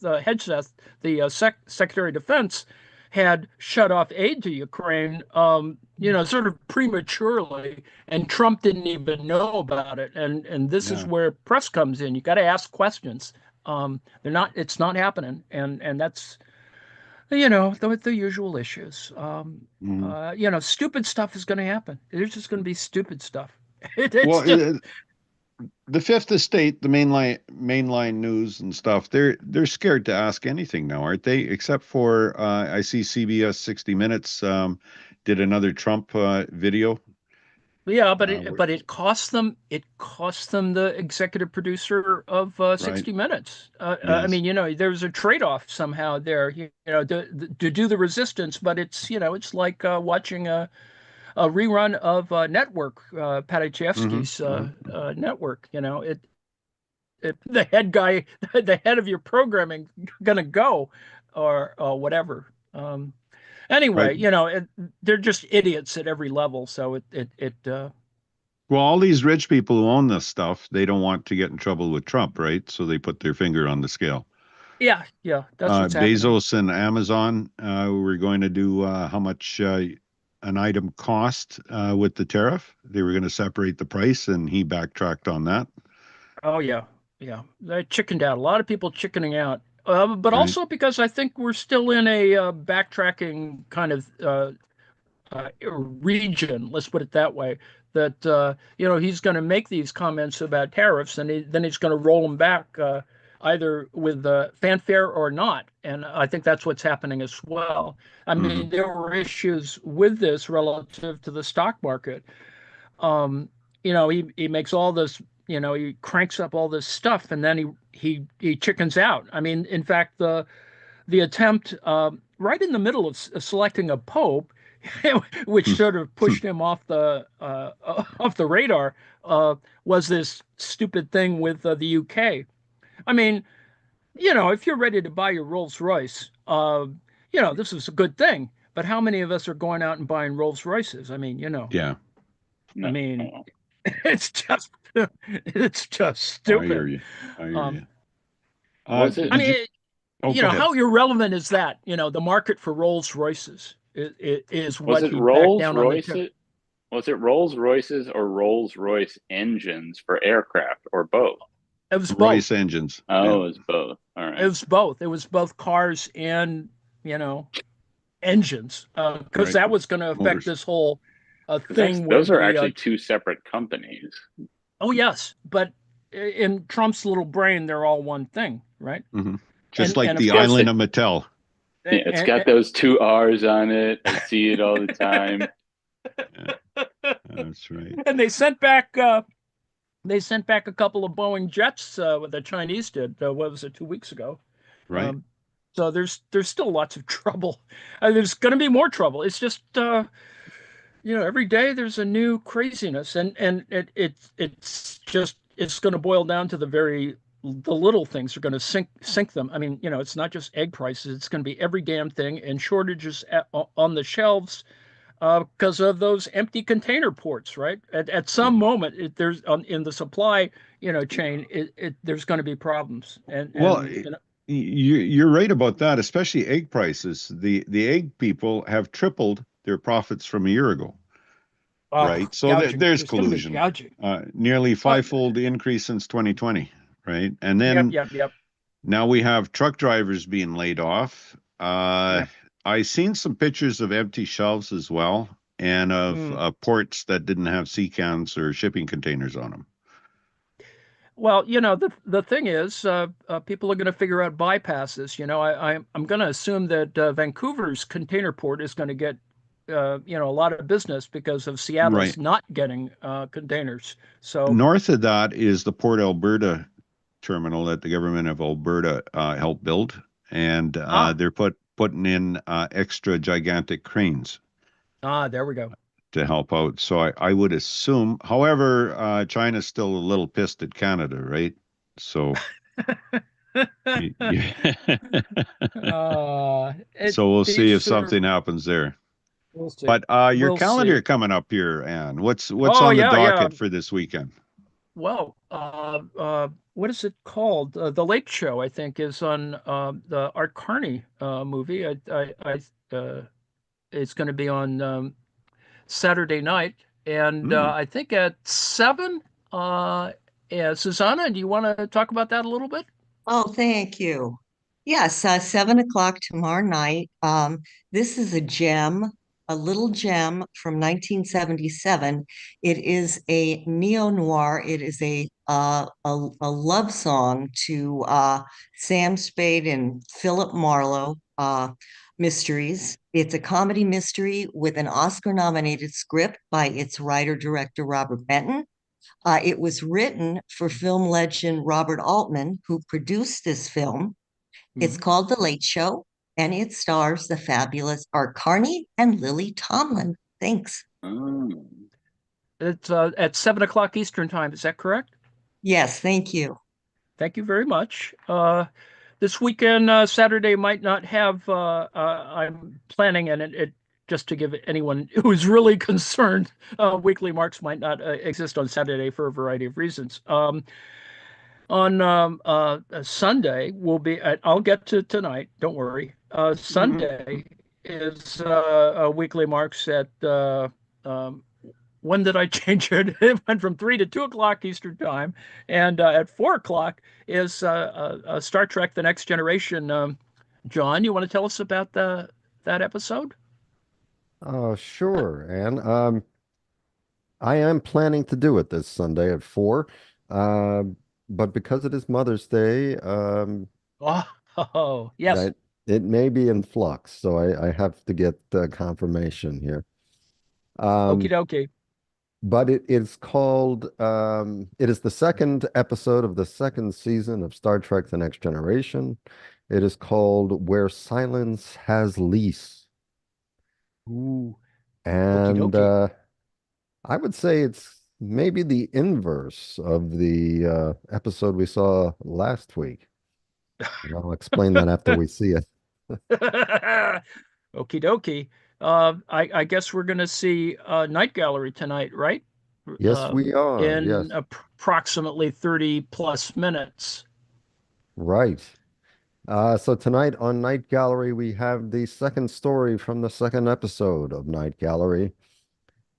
the Secretary of Defense, had shut off aid to Ukraine, sort of prematurely, and Trump didn't even know about it. And this is Yeah. where press comes in. You got to ask questions. They're not. It's not happening, and that's the usual issues. Mhm. Stupid stuff is going to happen. There's just going to be stupid stuff. Well, It's just the Fifth Estate, the mainline news and stuff, they're scared to ask anything now, aren't they? Except for I see CBS 60 Minutes did another Trump video. Yeah, but it Where, but it costs them. It costs them the executive producer of right? 60 Minutes. I Yes. mean, there's a trade-off somehow there. To do the resistance, but it's like watching a rerun of Network, Hmm. Padachevsky's Hmm. Network. The head guy, the head of your programming, gonna go, or whatever. Right. Anyway, they're just idiots at every level. So it. Well, all these rich people who own this stuff, they don't want to get in trouble with Trump, right? So they put their finger on the scale. Yeah, yeah, that's what's happening. Bezos and Amazon were going to do how much an item cost with the tariff. They were going to separate the price, and he backtracked on that, Oh yeah, yeah. They chickened out. A lot of people chickening out. But right? also because I think we're still in a backtracking kind of region. Let's put it that way. That he's going to make these comments about tariffs, and then he's going to roll them back either with fanfare or not. And I think that's what's happening as well. I Hmm. mean, there were issues with this relative to the stock market. um, he makes all this, he cranks up all this stuff, and then he chickens out. I mean, in fact, the attempt right in the middle of selecting a pope, which sort of pushed him off the off the radar, was this stupid thing with the UK. I mean, if you're ready to buy your Rolls Royce, this is a good thing. but how many of us are going out and buying Rolls Royces? I mean, Yeah, I No. mean, it's just I hear stupid. you. I hear Um, you. Was it? I Did you? mean, Oh, go ahead. how irrelevant is that? The market for Rolls Royces is Was what it he backed Rolls down on the Royce? tip. Was it Rolls Royces or Rolls Royce engines for aircraft or both? It was Royce both. engines. Oh, Yeah. it was both. All It right. was both. It was both cars and engines, because Right. that was going to affect Motors. this whole Because thing where those are the actually two separate companies. oh yes, but in Trump's little brain, they're all one thing, right? Hmm. Just And like and of the course, island of Mattel. Yeah, it's got those two R's on it. I see it all the time. That's right. and they sent back a couple of Boeing jets. What the Chinese did. What was it, 2 weeks ago? Right. So there's still lots of trouble. There's going to be more trouble. It's just every day there's a new craziness, and it's going to boil down to the little things are going to sink them. I mean, it's not just egg prices; it's going to be every damn thing, and shortages on the shelves because of those empty container ports, right? At some moment, there's in the supply chain, there's going to be problems, Well, and you're right about that, especially egg prices. The egg people have tripled their profits from a year ago, right? So gouging. there's There's going to be collusion. gouging. Nearly Oh, fivefold increase since 2020, right? And yep, then yep, yep, now we have truck drivers being laid off. yep. I seen some pictures of empty shelves as well, and of Mm. ports that didn't have sea cans or shipping containers on them. Well, the thing is, people are going to figure out bypasses. I'm going to assume that Vancouver's container port is going to get a lot of business because of Right. Seattle's not getting containers. So, North of that is the Port Alberta terminal that the government of Alberta helped build, and ah, they're putting in extra gigantic cranes there we go. to help out. So I would assume, however, China's still a little pissed at Canada, right? So so we'll To see each if their something happens there. We'll see. But your We'll calendar see. coming up here, Anne. What's Oh on the yeah, yeah. docket for this weekend? Well, what is it called? The Late Show, I think, is on the Art Carney movie. It's going to be on Saturday night, and Hmm. I think at 7. Yeah, Susanna, do you want to talk about that a little bit? Oh, thank you. Yes, 7 o'clock tomorrow night. This is a gem, a little gem from 1977. It is a neo-noir. It is a love song to Sam Spade and Philip Marlowe mysteries. It's a comedy mystery with an Oscar-nominated script by its writer-director Robert Benton. It was written for film legend Robert Altman, who produced this film. It's Mhm. called The Late Show, and it stars the fabulous Art Carney and Lily Tomlin. Thanks. Oh. It's at 7 o'clock Eastern time. Is that correct? Yes, thank you. Thank you very much. This weekend, Saturday might not have. I'm planning, and it just to give anyone who's really concerned, weekly marks might not exist on Saturday for a variety of reasons. On Sunday, I'll get to tonight. Don't worry. Sunday is weekly marks at. When did I change it? It went from 3 to 2 o'clock Eastern time, and at 4 o'clock is Star Trek: The Next Generation. John, you want to tell us about that episode? Sure. And I am planning to do it this Sunday at 4. Uh, but because it is Mother's Day, Oh, yes. it may be in flux, so I have to get confirmation here. Okie Um, dokie. but it is called, it is the second episode of the second season of Star Trek: The Next Generation. It is called Where Silence Has Lease. Ooh, okie And dokie. I would say it's maybe the inverse of the episode we saw last week. And I'll explain that after we see it. Okie dokie. I guess we're going to see Night Gallery tonight, right? Yes, we are. In Yes, approximately 30 plus minutes. right. So tonight on Night Gallery, we have the second story from the second episode of Night Gallery.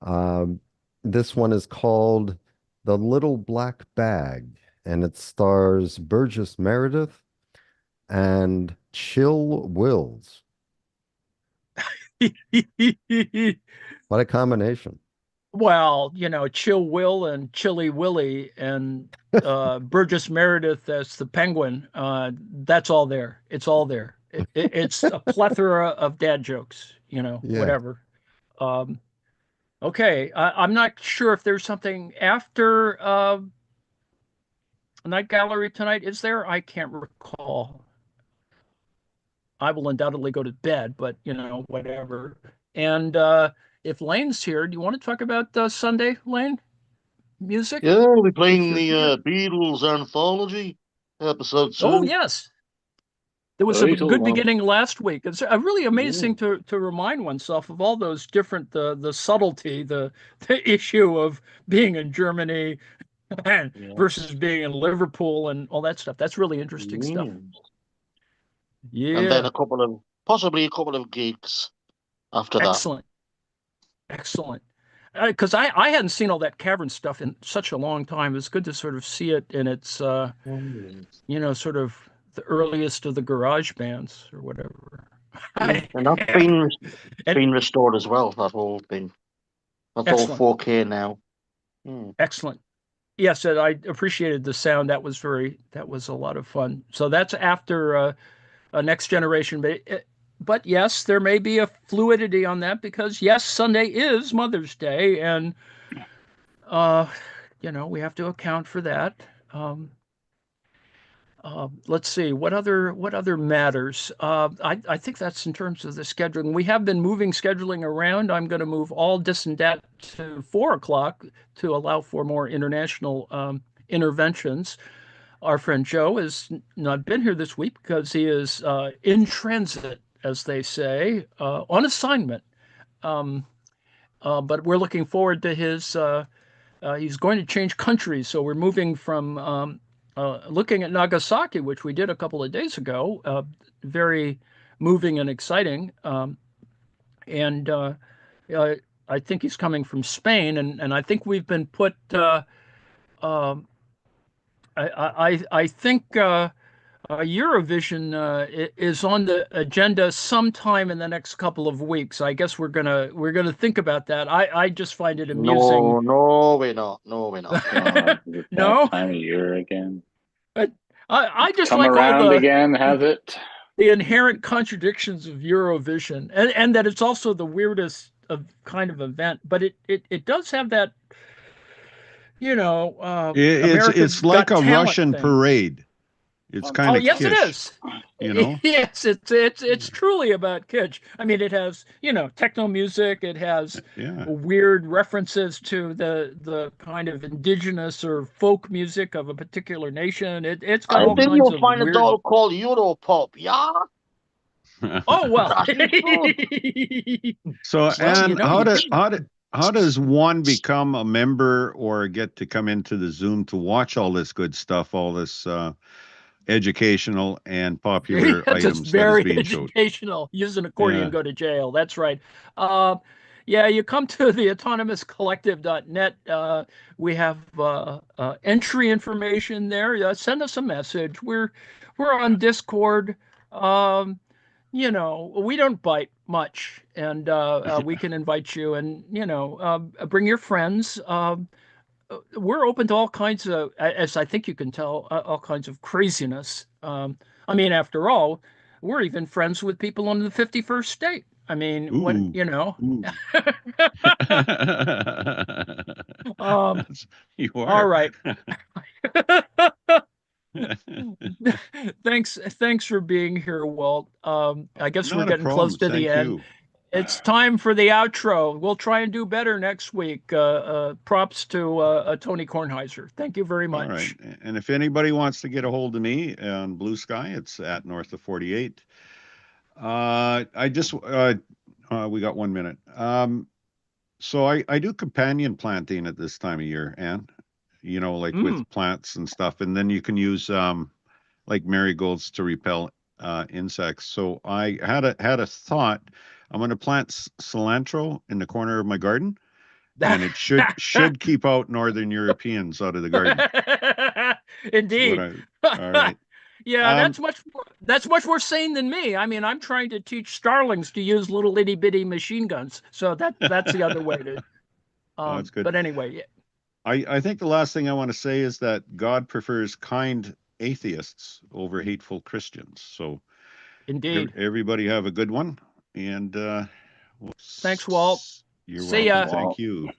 Um, this one is called The Little Black Bag, and it stars Burgess Meredith and Chill Wills. What a combination. Well, Chill Will and Chilly Willy and Burgess Meredith as the Penguin. That's all there. It's all there. It's a plethora of dad jokes, Yeah. whatever. Okay, I'm not sure if there's something after Night Gallery tonight. Is there? I can't recall. I will undoubtedly go to bed, but whatever. And if Lane's here, do you want to talk about Sunday, Lane? Music? Yeah, we'll be playing If the you're here. Beatles anthology, episode 2. Oh, yes. There was a Beatles, good huh? beginning last week. It's really amazing Yeah. to remind oneself of all those different the subtlety, the issue of being in Germany versus being in Liverpool and all that stuff. That's really interesting stuff. And then Yeah. possibly a couple of gigs after that. Excellent. Excellent. Because I hadn't seen all that cavern stuff in such a long time. It's good to sort of see it in its, sort of the earliest of the garage bands or whatever. And that's been restored as well, that whole thing. That's Excellent. all 4K now. Excellent. Yes, and I appreciated the sound. That was a lot of fun. So that's after Next Generation. But yes, there may be a fluidity on that because yes, Sunday is Mother's Day, and we have to account for that. Let's see what other matters. I think that's in terms of the scheduling. We have been moving scheduling around. I'm going to move all this and that to 4 o'clock to allow for more international interventions. Our friend Joe has not been here this week because he is in transit, as they say, on assignment. But we're looking forward to his. He's going to change countries, so we're moving from looking at Nagasaki, which we did a couple of days ago. Very moving and exciting. And I think he's coming from Spain, and I think we've been put. I think Eurovision is on the agenda sometime in the next couple of weeks. I guess we're gonna think about that. I just find it amusing. No, we're not. No, we're not. It's No? that time of year again. But I just Come like all around again, has it? the inherent contradictions of Eurovision, and that it's also the weirdest of kind of event. But it does have that, It's like Got a Talent Russian thing. parade. It's kind of yes, kitsch, it is. Yes, it's truly about kitsch. I mean, it has techno music. It has weird references to the kind of indigenous or folk music of a particular nation. It's got I all think kinds you'll of find a weird. doll called Europop, yeah? Oh well. So, Well, Anne, you how does one become a member or get to come into the Zoom to watch all this good stuff, all this educational and popular It's items that is very being showed? educational. Use an accordion, Yeah. go to jail. That's right. Yeah, you come to the autonomouscollective.net. We have entry information there. Send us a message. We're on Discord. We don't bite much, and we can invite you, and bring your friends. We're open to all kinds of, as I think you can tell, all kinds of craziness. I mean, after all, we're even friends with people on the 51st state. I mean, You are. All right. Thanks for being here, Walt. I guess we're Not a getting close to problem. the Thank end. you. It's time for the outro. We'll try and do better next week. Props to Tony Kornheiser. Thank you very much. All right. And if anybody wants to get a hold of me on Blue Sky, it's at north of 48. I just We got 1 minute. So I do companion planting at this time of year, Anne. You know, like with plants and stuff, and then you can use like marigolds to repel insects. So I had a thought. I'm going to plant cilantro in the corner of my garden, and it should keep out Northern Europeans out of the garden. Indeed. All right. Yeah, that's much more sane than me. I mean, I'm trying to teach starlings to use little itty bitty machine guns. So that's the other way to. That's good. But anyway, I think the last thing I want to say is that God prefers kind atheists over hateful Christians. So indeed. Everybody have a good one. And thanks, Walt. You're See welcome. ya. Thank you.